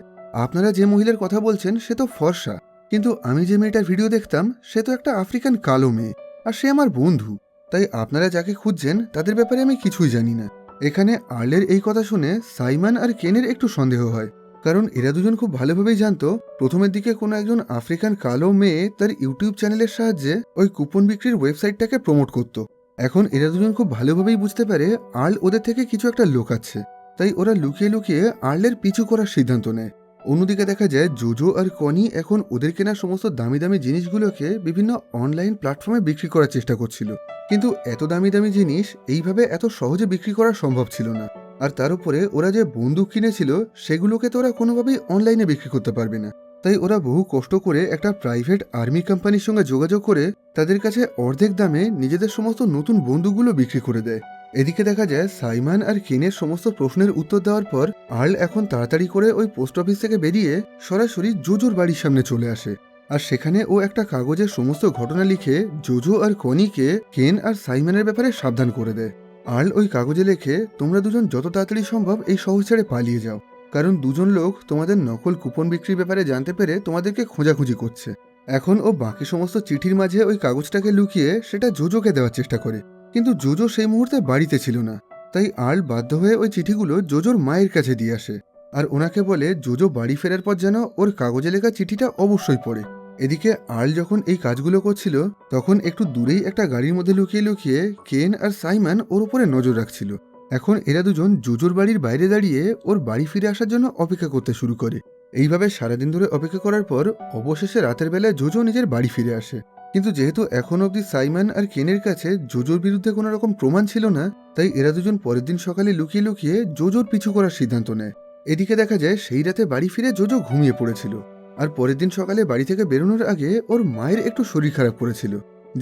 আপনারা যে মহিলার কথা বলছেন সে তো ফর্সা, কিন্তু আমি যে মেয়েটার ভিডিও দেখতাম সে তো একটা আফ্রিকান কালো মেয়ে, আর সে আমার বন্ধু। তাই আপনারা যাকে খুঁজছেন তাদের ব্যাপারে আমি কিছুই জানি না। এখানে আর্লের এই কথা শুনে সাইমন আর কেনের একটু সন্দেহ হয়, কারণ এরা দুজন খুব ভালোভাবেই জানতো প্রথমের দিকে কোনো একজন আফ্রিকান কালো মেয়ে তার ইউটিউব চ্যানেলের সাহায্যে ওই কুপন বিক্রির ওয়েবসাইটটাকে প্রমোট করত। এখন এরা দুজন খুব ভালোভাবেই বুঝতে পারে আর্ল ওদের থেকে কিছু একটা লুকাচ্ছে, তাই ওরা লুকিয়ে লুকিয়ে আর্লের পিছু করার সিদ্ধান্ত নেয়। অন্যদিকে দেখা যায় জোজো আর কনি এখন ওদের কেনা সমস্ত দামি দামি জিনিসগুলোকে বিভিন্ন অনলাইন প্ল্যাটফর্মে বিক্রি করার চেষ্টা করছিল, কিন্তু এত দামি দামি জিনিস এইভাবে এত সহজে বিক্রি করা সম্ভব ছিল না। আর তার উপরে ওরা যে বন্দুক কিনেছিল সেগুলোকে তো ওরা কোনোভাবেই অনলাইনে বিক্রি করতে পারবে না। তাই ওরা বহু কষ্ট করে একটা প্রাইভেট আর্মি কোম্পানির সঙ্গে যোগাযোগ করে তাদের কাছে অর্ধেক দামে নিজেদের সমস্ত নতুন বন্দুকগুলো বিক্রি করে দেয়। এদিকে দেখা যায় সাইমন আর কেনের সমস্ত প্রশ্নের উত্তর দেওয়ার পর আর্ল এখন তাড়াতাড়ি করে ওই পোস্ট অফিস থেকে বেরিয়ে সরাসরি জোজোর বাড়ির সামনে চলে আসে। আর সেখানে ও একটা কাগজের সমস্ত ঘটনা লিখে জোজো আর কনিকে কেন আর সাইমনের ব্যাপারে সাবধান করে দেয়। আর্ল ওই কাগজে লেখে, তোমরা দুজন যত তাড়াতাড়ি সম্ভব এই শহর ছেড়ে পালিয়ে যাও, কারণ দুজন লোক তোমাদের নকল কুপন বিক্রির ব্যাপারে জানতে পেরে তোমাদেরকে খোঁজাখুঁজি করছে। এখন ও বাকি সমস্ত চিঠির মাঝে ওই কাগজটাকে লুকিয়ে সেটা জোজোকে দেওয়ার চেষ্টা করে, কিন্তু জোজো সেই মুহূর্তে বাড়িতে ছিল না। তাই আর্ল বাধ্য হয়ে ওই চিঠিগুলো জোজোর মায়ের কাছে দিয়ে আসে আর ওনাকে বলে জোজো বাড়ি ফেরার পর যেন ওর কাগজে লেখা চিঠিটা অবশ্যই পড়ে। এদিকে আর্ল যখন এই কাজগুলো করছিল তখন একটু দূরেই একটা গাড়ির মধ্যে লুকিয়ে লুকিয়ে কেন আর সাইমন ওর উপরে নজর রাখছিল। এখন এরা দুজন জোজোর বাড়ির বাইরে দাঁড়িয়ে ওর বাড়ি ফিরে আসার জন্য অপেক্ষা করতে শুরু করে। এইভাবে সারাদিন ধরে অপেক্ষা করার পর অবশেষে রাতের বেলায় জোজো নিজের বাড়ি ফিরে আসে। কিন্তু যেহেতু এখন অবধি সাইমন আর কেনের কাছে জোজোর বিরুদ্ধে কোনো রকম প্রমাণ ছিল না, তাই এরা দুজন পরের দিন সকালে লুকিয়ে লুকিয়ে জোজোর পিছু করার সিদ্ধান্ত নেয়। এদিকে দেখা যায় সেই রাতে বাড়ি ফিরে জোজো ঘুমিয়ে পড়েছিল। আর পরের দিন সকালে বাড়ি থেকে বেরোনোর আগে ওর মায়ের একটু শরীর খারাপ করেছিল,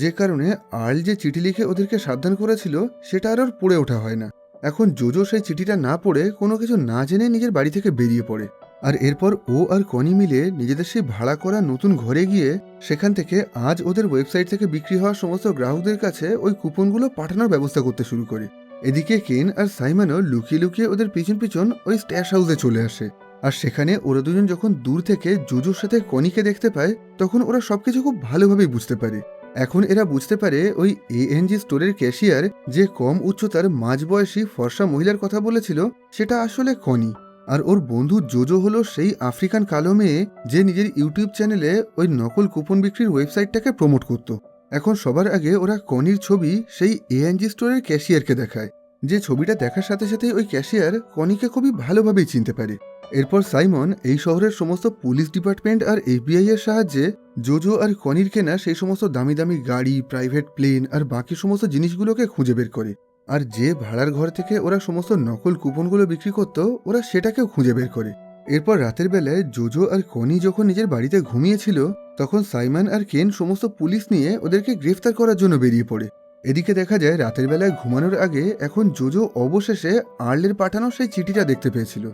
যে কারণে আর্ল যে চিঠি লিখে ওদেরকে সাবধান করেছিল সেটা আর ওর পড়ে ওঠা হয় না। এখন জোজো সেই চিঠিটা না পড়ে কোনো কিছু না জেনে নিজের বাড়ি থেকে বেরিয়ে পড়ে। আর এরপর ও আর কনি মিলে নিজেদের সেই ভাড়া করা নতুন ঘরে গিয়ে সেখান থেকে আজ ওদের ওয়েবসাইট থেকে বিক্রি হওয়া সমস্ত গ্রাহকদের কাছে ওই কুপনগুলো পাঠানোর ব্যবস্থা করতে শুরু করে। এদিকে কেন আর সাইমনও লুকিয়ে লুকিয়ে ওদের পিছন পিছন ওই স্ট্যাশ হাউসে চলে আসে। আর সেখানে ওরা দুজন যখন দূর থেকে জোজোর সাথে কনিকে দেখতে পায় তখন ওরা সবকিছু খুব ভালোভাবেই বুঝতে পারে। এখন এরা বুঝতে পারে ওই এএনজি স্টোরের ক্যাশিয়ার যে কম উচ্চতার মাঝবয়সী ফর্সা মহিলার কথা বলেছিল সেটা আসলে কনি। আর ওর বন্ধু জোজো হলো সেই আফ্রিকান কালো মেয়ে যে নিজের ইউটিউব চ্যানেলে ওই নকল কুপন বিক্রির ওয়েবসাইটটাকে প্রমোট করত। এখন সবার আগে ওরা কনির ছবি সেই এএনজি স্টোরের ক্যাশিয়ারকে দেখায়, যে ছবিটা দেখার সাথে সাথে ওই ক্যাশিয়ার কনিকে খুবই ভালোভাবেই চিনতে পারে। এরপর সাইমন এই শহরের সমস্ত পুলিশ ডিপার্টমেন্ট আর এফবিআই এর সাহায্যে জোজো আর কনির কেনা সেই সমস্ত দামি দামি গাড়ি, প্রাইভেট প্লেন আর বাকি সমস্ত জিনিসগুলোকে খুঁজে বের করে। আর যে ভাড়ার ঘর থেকে ওরা সমস্ত নকল কুপনগুলো বিক্রি করত ওরা সেটাকেও খুঁজে বের করে। এরপর রাতের বেলায় জোজো আর কনি যখন নিজের বাড়িতে ঘুমিয়েছিল তখন সাইমন আর কেন সমস্ত পুলিশ নিয়ে ওদেরকে গ্রেফতার করার জন্য বেরিয়ে পড়ে। এদিকে দেখা যায় রাতের বেলায় ঘুমানোর আগে এখন জোজো অবশেষে আর্লের পাঠানো সেই চিঠিটা দেখতে পেয়েছিল,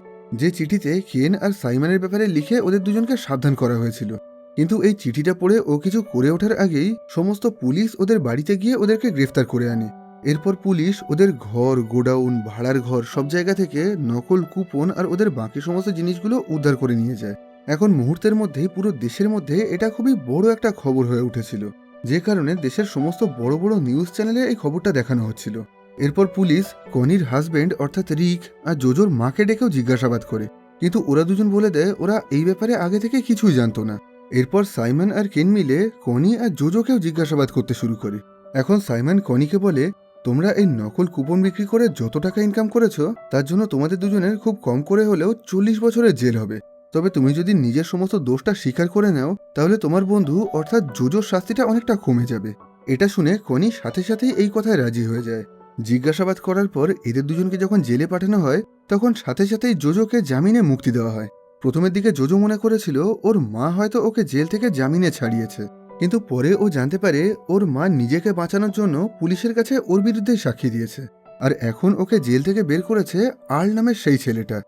যে চিঠিতে কেন আর সাইমনের ব্যাপারে লিখে ওদের দুজনকে সাবধান করা হয়েছিল। কিন্তু এই চিঠিটা পড়ে ও কিছু করে ওঠার আগেই সমস্ত পুলিশ ওদের বাড়িতে গিয়ে ওদেরকে গ্রেফতার করে আনে। এরপর পুলিশ ওদের ঘর, গোডাউন, ভাড়ার ঘর সব জায়গা থেকে নকল কুপন আর ওদের বাকি সমস্ত জিনিসগুলো উদ্ধার করে নিয়ে যায়। এখন মুহূর্তের মধ্যেই পুরো দেশের মধ্যে এটা খুবই বড় একটা খবর হয়ে উঠেছিল, যে কারণে দেশের সমস্ত বড় বড় নিউজ চ্যানেলে এই খবরটা দেখানো হচ্ছিল। এরপর পুলিশ কনির হাজব্যান্ড অর্থাৎ রিক আর জোজোর মাকে ডেকেও জিজ্ঞাসাবাদ করে, কিন্তু ওরা দুজন বলে দেয় ওরা এই ব্যাপারে আগে থেকে কিছুই জানতো না। এরপর সাইমন আর কেন মিলে কনি আর জোজোকেও জিজ্ঞাসাবাদ করতে শুরু করে। এখন সাইমন কনিকে বলে, তোমরা এই নকল কুপন বিক্রি করে যত টাকা ইনকাম করেছো তার জন্য তোমাদের দুজনের খুব কম করে হলেও 40 বছরের জেল হবে। তবে তুমি যদি নিজের সমস্ত দোষটা স্বীকার করে নাও তাহলে তোমার বন্ধু অর্থাৎ জোজোর শাস্তিটা অনেকটা কমে যাবে। এটা শুনে কনি সাথে সাথেই এই কথায় রাজি হয়ে যায়। জিজ্ঞাসাবাদ করার পর এদের দুজনকে যখন জেলে পাঠানো হয় তখন সাথে সাথেই জোজোকে জামিনে মুক্তি দেওয়া হয়। প্রথমের দিকে জোজো মনে করেছিল ওর মা হয়তো ওকে জেল থেকে জামিনে ছাড়িয়েছে, কিন্তু পরে ও জানতে পারে ওর মা নিজেকে বাঁচানোর জন্য পুলিশের কাছে ওর বিরুদ্ধে সাক্ষী দিয়েছে। আর এখন ওকে জেল থেকে বের করেছে আর্ল নামের সেই ছেলেটা,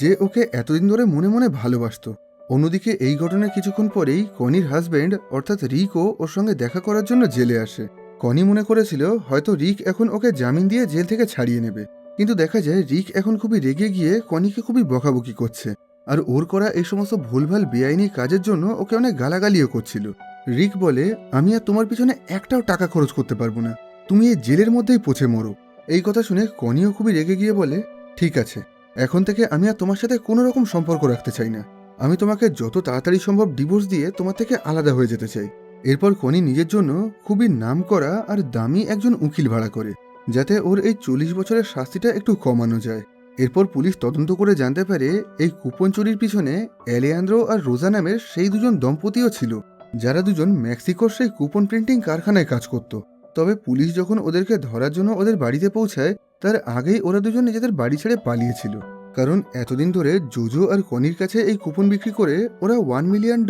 যে ওকে এতদিন ধরে মনে মনে ভালোবাসতো। অন্যদিকে এই ঘটনার কিছুক্ষণ পরেই কনির হাজব্যান্ড অর্থাৎ রিকও ওর সঙ্গে দেখা করার জন্য জেলে আসে। কনি মনে করেছিল হয়তো রিক এখন ওকে জামিন দিয়ে জেল থেকে ছাড়িয়ে নেবে, কিন্তু দেখা যায় রিক এখন খুবই রেগে গিয়ে কনিকে খুবই বকাবকি করছে আর ওর করা এই সমস্ত ভুলভাল বেআইনি কাজের জন্য ওকে অনেক গালাগালিও করছিল। রিক বলে, আমি আর তোমার পিছনে একটাও টাকা খরচ করতে পারবো না, তুমি এই জেলের মধ্যেই পচে মরো। এই কথা শুনে কনিও খুবই রেগে গিয়ে বলে, ঠিক আছে, এখন থেকে আমি আর তোমার সাথে কোনো রকম সম্পর্ক রাখতে চাই না, আমি তোমাকে যত তাড়াতাড়ি সম্ভব ডিভোর্স দিয়ে তোমার থেকে আলাদা হয়ে যেতে চাই। এরপর কনি নিজের জন্য খুবই নামকরা আর দামি একজন উকিল ভাড়া করে, যাতে ওর এই 40 বছরের শাস্তিটা একটু কমানো যায়। এরপর পুলিশ তদন্ত করে জানতে পারে এই কুপন চুরির পিছনে অ্যালেয়ান্দ্রো আর রোজা নামের সেই দুজন দম্পতিও ছিল, যারা দুজন মেক্সিকোর সেই কুপন প্রিন্টিং কারখানায় কাজ করত। তবে পুলিশ যখন ওদেরকে ধরার জন্য ওদের বাড়িতে পৌঁছায় তার আগেই ওরা দুজন নিজেদের বাড়ি ছেড়ে পালিয়েছিল, কারণ এতদিন ধরে জোজো আর কনির কাছে এই কুপন বিক্রি করে ওরা $1 মিলিয়ন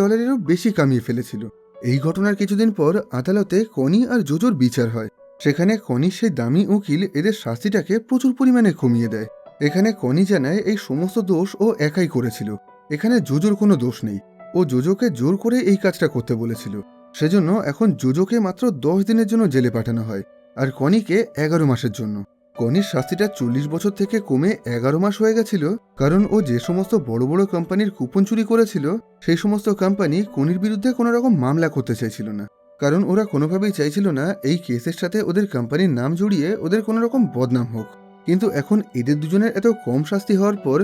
বেশি কামিয়ে ফেলেছিল। এই ঘটনার কিছুদিন পর আদালতে কনি আর জোজোর বিচার হয়। সেখানে কনির সেই দামি উকিল এদের শাস্তিটাকে প্রচুর পরিমাণে কমিয়ে দেয়। এখানে কনি জানায় এই সমস্ত দোষ ও একাই করেছিল, এখানে জোজোর কোনো দোষ নেই। ও জোজোকে জোর করে এই কাজটা করতে বলেছিল। সেজন্য এখন জোজোকে মাত্র 10 দিনের জন্য জেলে পাঠানো হয়, আর কনিকে 11 মাসের জন্য। কনির শাস্তিটা 40 বছর থেকে কমে 11 মাস হয়ে গেছিল, কারণ ও যে সমস্ত বড় বড় কোম্পানির কুপন চুরি করেছিল সেই সমস্ত কোম্পানি কনির বিরুদ্ধে কোনো রকম মামলা করতে চাইছিল না, কারণ ওরা কোনোভাবেই চাইছিল না এই কেসের সাথে ওদের কোম্পানির নাম জড়িয়ে ওদের কোনো রকম বদনাম হোক। কিন্তু এখন এদের দুজনের এত কম শাস্তি হওয়ার পর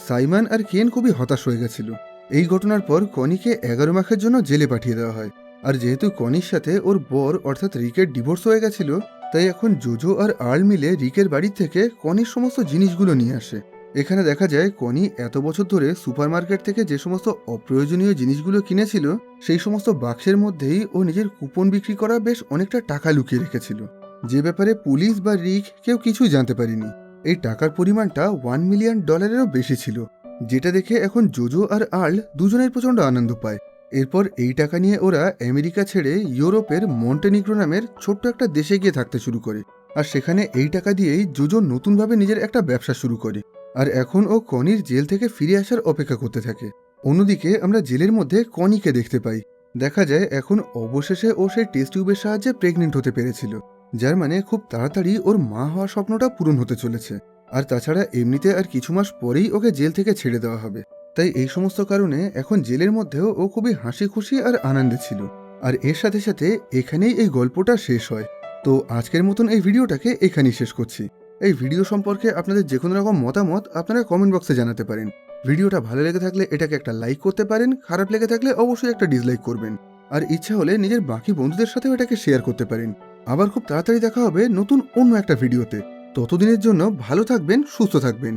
সাইমন আর কেন খুবই হতাশ হয়ে গেছিল। এই ঘটনার পর কনিকে 11 মাসের জন্য জেলে পাঠিয়ে দেওয়া হয়। আর যেহেতু কনির সাথে ওর বর অর্থাৎ রিকের ডিভোর্স হয়ে গেছিল, তাই এখন জোজো আর আর্ল মিলে রিকের বাড়ি থেকে কনির সমস্ত জিনিসগুলো নিয়ে আসে। এখানে দেখা যায় কনি এত বছর ধরে সুপারমার্কেট থেকে যে সমস্ত অপ্রয়োজনীয় জিনিসগুলো কিনেছিল সেই সমস্ত বাক্সের মধ্যেই ও নিজের কুপন বিক্রি করা বেশ অনেকটা টাকা লুকিয়ে রেখেছিল, যে ব্যাপারে পুলিশ বা রিক কেউ কিছুই জানতে পারেনি। এই টাকার পরিমাণটা $1 মিলিয়ন বেশি ছিল, যেটা দেখে এখন জোজো আর আর্ল দুজনের প্রচণ্ড আনন্দ পায়। এরপর এই টাকা নিয়ে ওরা আমেরিকা ছেড়ে ইউরোপের মন্টেনিগ্রো নামের ছোট্ট একটা দেশে গিয়ে থাকতে শুরু করে। আর সেখানে এই টাকা দিয়েই জোজো নতুনভাবে নিজের একটা ব্যবসা শুরু করে। আর এখন ও কনির জেল থেকে ফিরে আসার অপেক্ষা করতে থাকে। অন্যদিকে আমরা জেলের মধ্যে কনিকে দেখতে পাই। দেখা যায় এখন অবশেষে ও সেই টেস্ট টিউবের সাহায্যে প্রেগনেন্ট হতে পেরেছিল, যার মানে খুব তাড়াতাড়ি ওর মা হওয়ার স্বপ্নটা পূরণ হতে চলেছে। আর তাছাড়া এমনিতে আর কিছু মাস পরেই ওকে জেল থেকে ছেড়ে দেওয়া হবে। তাই এই সমস্ত কারণে এখন জেলের মধ্যেও ও খুবই হাসি খুশি আর আনন্দে ছিল। আর এর সাথে সাথে এখানেই এই গল্পটা শেষ হয়। তো আজকের মতন এই ভিডিওটাকে এখানেই শেষ করছি। এই ভিডিও সম্পর্কে আপনাদের যে কোনো রকম মতামত আপনারা কমেন্ট বক্সে জানাতে পারেন। ভিডিওটা ভালো লেগে থাকলে এটাকে একটা লাইক করতে পারেন, খারাপ লেগে থাকলে অবশ্যই একটা ডিসলাইক করবেন। আর ইচ্ছা হলে নিজের বাকি বন্ধুদের সাথেও এটাকে শেয়ার করতে পারেন। আবার খুব তাড়াতাড়ি দেখা হবে নতুন অন্য একটা ভিডিওতে। ততদিনের জন্য ভালো থাকবেন, সুস্থ থাকবেন।